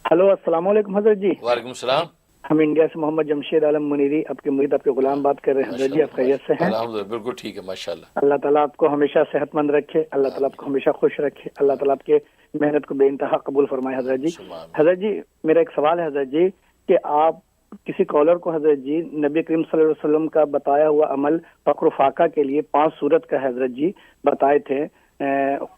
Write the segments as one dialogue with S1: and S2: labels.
S1: Hello, السلام علیکم حضرت جی۔
S2: وعلیکم السلام۔
S1: ہم انڈیا سے محمد جمشید عالم منیری، آپ کے مرید، آپ کے غلام بات کر رہے ہیں حضرت جی۔ آپ خیریت سے ہیں؟
S2: الحمدللہ بالکل ٹھیک ہے ماشاءاللہ۔
S1: اللہ تعالیٰ آپ کو ہمیشہ صحت مند رکھے، اللہ تعالیٰ آپ کو ہمیشہ خوش رکھے، اللہ تعالیٰ آپ کے محنت کو بے انتہا قبول فرمائے حضرت جی۔ حضرت جی میرا ایک سوال ہے حضرت جی کہ آپ کسی کالر کو حضرت جی نبی کریم صلی اللہ علیہ وسلم کا بتایا ہوا عمل فقر و فاقہ کے لیے 5 صورت کا حضرت جی بتائے تھے،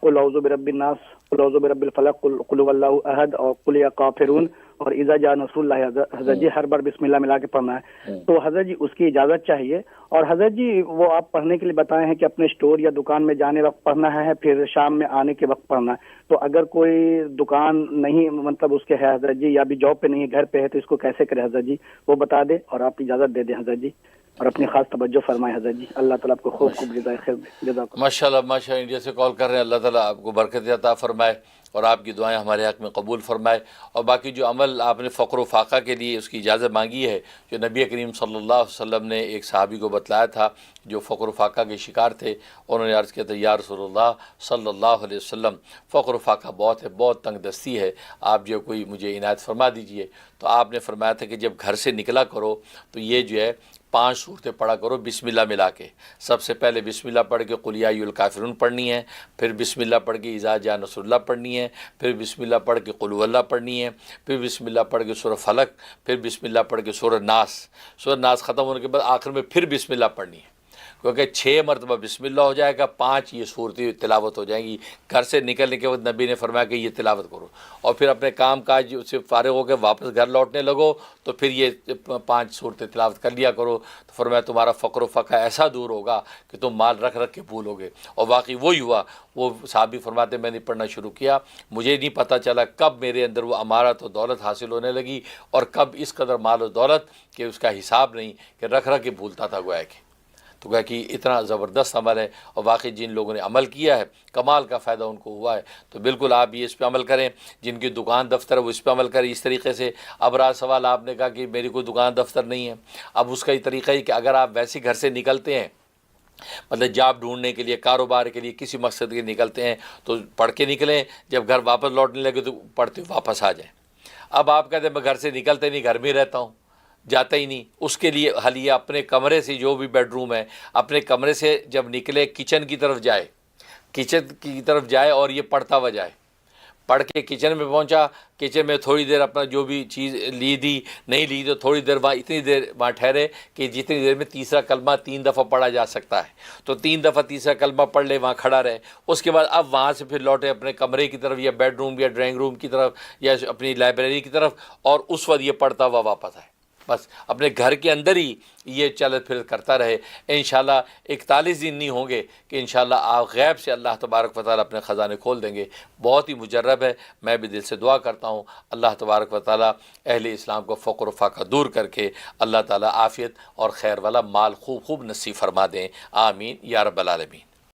S1: قل اعوذ برب الناس، قل اعوذ برب الفلق، قل هو اللہ احد، اور قل یا کافرون، اور اذا جاء نصر اللہ۔ حضرت جی ہر بار بسم اللہ ملا کے پڑھنا ہے، تو حضرت جی اس کی اجازت چاہیے، اور حضرت جی وہ آپ پڑھنے کے لیے بتائے ہیں کہ اپنے اسٹور یا دکان میں جانے وقت پڑھنا ہے، پھر شام میں آنے کے وقت پڑھنا ہے۔ تو اگر کوئی دکان نہیں مطلب اس کے ہے حضرت جی، یا بھی جاب پہ نہیں ہے، گھر پہ ہے، تو اس کو کیسے کرے حضرت جی؟ وہ بتا دے اور آپ اجازت دے دیں حضرت جی، اور اپنی خاص توجہ فرمائے حضرت جی۔ اللہ تعالیٰ آپ کو خوب خوب جزائے خیر دے۔ جزاک اللہ۔
S2: ماشاءاللہ ماشاءاللہ، انڈیا سے کال کر رہے ہیں، اللہ تعالیٰ آپ کو برکت عطا فرمائے اور آپ کی دعائیں ہمارے حق میں قبول فرمائے۔ اور باقی جو عمل آپ نے فقر و فاقہ کے لیے اس کی اجازت مانگی ہے، جو نبی کریم صلی اللہ علیہ وسلم نے ایک صحابی کو بتلایا تھا جو فقر و فاقہ کے شکار تھے، انہوں نے عرض کیا تھا یا رسول اللہ صلی اللہ علیہ وسلم، فقر و فاقہ بہت ہے، بہت تنگ دستی ہے، آپ جو کوئی مجھے عنایت فرما دیجئے۔ تو آپ نے فرمایا تھا کہ جب گھر سے نکلا کرو تو یہ جو ہے 5 صورتیں پڑھا کرو بسم اللہ ملا کے۔ سب سے پہلے بسم اللہ پڑھ کے قل یا ایھا الکافرون پڑھنی ہے، پھر بسم اللہ پڑھ کے اذا جاء نصر اللہ پڑھنی ہے، پھر بسم اللہ پڑھ کے قل هو اللہ پڑھنی ہے، پھر بسم اللہ پڑھ کے سورہ فلق، پھر بسم اللہ پڑھ کے سورہ ناس۔ سورہ ناس ختم ہونے کے بعد آخر میں پھر بسم اللہ پڑھنی ہے، کیونکہ 6 مرتبہ بسم اللہ ہو جائے گا، 5 یہ صورتیں تلاوت ہو جائیں گی۔ گھر سے نکلنے کے بعد نبی نے فرمایا کہ یہ تلاوت کرو، اور پھر اپنے کام کاج سے فارغ ہو کے واپس گھر لوٹنے لگو تو پھر یہ 5 صورتیں تلاوت کر لیا کرو۔ تو فرمایا تمہارا فقر و فقہ ایسا دور ہوگا کہ تم مال رکھ رکھ کے بھولو گے۔ اور واقعی وہی ہوا۔ وہ صحابی فرماتے میں نے پڑھنا شروع کیا، مجھے نہیں پتہ چلا کب میرے اندر وہ امارت و دولت حاصل ہونے لگی، اور کب اس قدر مال و دولت کہ اس کا حساب نہیں، کہ رکھ رکھ کے بھولتا تھا گویا کہ۔ تو کہا کہ اتنا زبردست عمل ہے، اور واقعی جن لوگوں نے عمل کیا ہے کمال کا فائدہ ان کو ہوا ہے۔ تو بالکل آپ یہ اس پہ عمل کریں، جن کی دکان دفتر ہے وہ اس پہ عمل کریں اس طریقے سے۔ اب رہا سوال، آپ نے کہا کہ میری کوئی دکان دفتر نہیں ہے، اب اس کا یہ طریقہ ہے کہ اگر آپ ویسے گھر سے نکلتے ہیں، مطلب جاب ڈھونڈنے کے لیے، کاروبار کے لیے، کسی مقصد کے نکلتے ہیں، تو پڑھ کے نکلیں، جب گھر واپس لوٹنے لگے تو پڑھتے واپس آ جائیں۔ اب آپ کہتے ہیں میں گھر سے نکلتے نہیں، گھر میں رہتا ہوں، جاتا ہی نہیں، اس کے لیے حل یہ اپنے کمرے سے، جو بھی بیڈ روم ہے، اپنے کمرے سے جب نکلے کچن کی طرف جائے، اور یہ پڑھتا ہوا جائے۔ پڑھ کے کچن میں پہنچا، کچن میں تھوڑی دیر اپنا جو بھی چیز لی دی، نہیں لی تو تھوڑی دیر وہاں، اتنی دیر وہاں ٹھہرے کہ جتنی دیر میں تیسرا کلمہ 3 دفعہ پڑھا جا سکتا ہے، تو 3 دفعہ تیسرا کلمہ پڑھ لے، وہاں کھڑا رہے۔ اس کے بعد اب وہاں سے پھر لوٹے اپنے کمرے کی طرف، یا بیڈ روم یا ڈرائنگ روم کی طرف، یا اپنی لائبریری کی طرف، اور اس وقت یہ پڑھتا ہوا واپس آئے۔ بس اپنے گھر کے اندر ہی یہ چل پھر کرتا رہے۔ انشاءاللہ 41 دن نہیں ہوں گے کہ انشاءاللہ آپ غیب سے اللہ تبارک و تعالیٰ اپنے خزانے کھول دیں گے۔ بہت ہی مجرب ہے، میں بھی دل سے دعا کرتا ہوں اللہ تبارک و تعالیٰ اہل اسلام کو فقر و فاقہ دور کر کے اللہ تعالیٰ عافیت اور خیر والا مال خوب خوب نصیب فرما دیں، آمین یا رب العالمین۔